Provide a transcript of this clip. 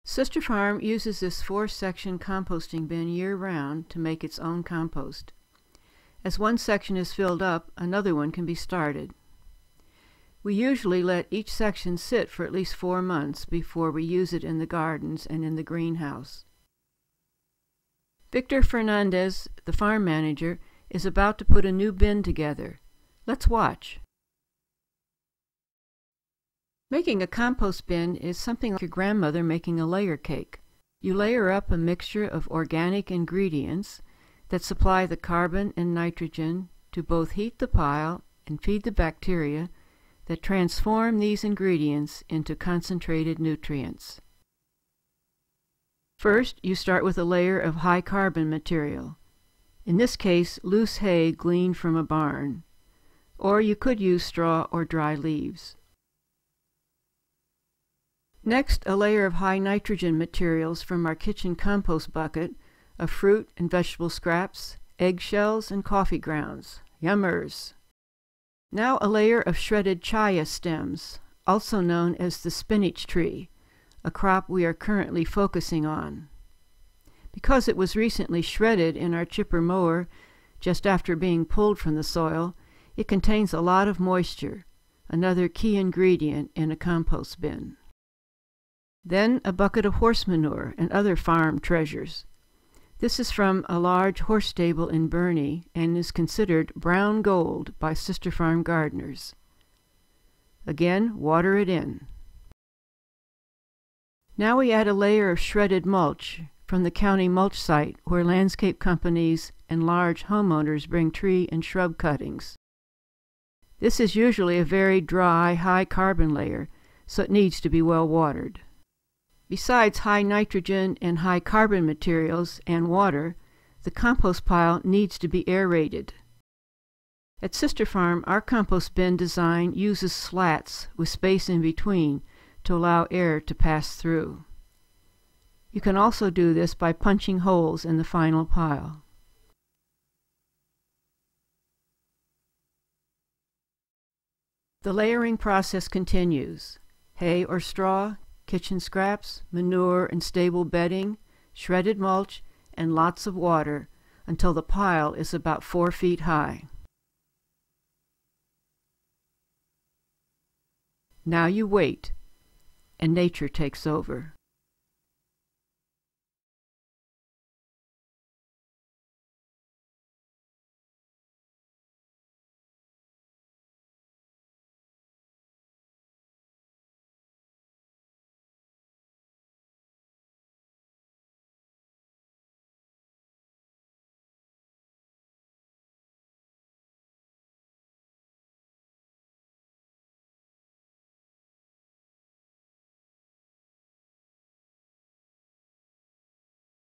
Sisterfarm uses this 4-section composting bin year-round to make its own compost. As one section is filled up, another one can be started. We usually let each section sit for at least 4 months before we use it in the gardens and in the greenhouse. Victor Fernandez, the farm manager, is about to put a new bin together. Let's watch. Making a compost bin is something like your grandmother making a layer cake. You layer up a mixture of organic ingredients that supply the carbon and nitrogen to both heat the pile and feed the bacteria that transform these ingredients into concentrated nutrients. First, you start with a layer of high carbon material, in this case loose hay gleaned from a barn, or you could use straw or dry leaves. Next, a layer of high nitrogen materials from our kitchen compost bucket of fruit and vegetable scraps, eggshells, and coffee grounds. Yummers! Now a layer of shredded chia stems, also known as the spinach tree, a crop we are currently focusing on. Because it was recently shredded in our chipper mower just after being pulled from the soil, it contains a lot of moisture, another key ingredient in a compost bin. Then a bucket of horse manure and other farm treasures. This is from a large horse stable in Burney and is considered brown gold by Sisterfarm gardeners. Again, water it in. Now we add a layer of shredded mulch from the county mulch site where landscape companies and large homeowners bring tree and shrub cuttings. This is usually a very dry, high carbon layer, so it needs to be well watered. Besides high nitrogen and high carbon materials and water, the compost pile needs to be aerated. At Sisterfarm, our compost bin design uses slats with space in between to allow air to pass through. You can also do this by punching holes in the final pile. The layering process continues. Hay or straw, kitchen scraps, manure and stable bedding, shredded mulch, and lots of water until the pile is about 4 feet high. Now you wait, and nature takes over.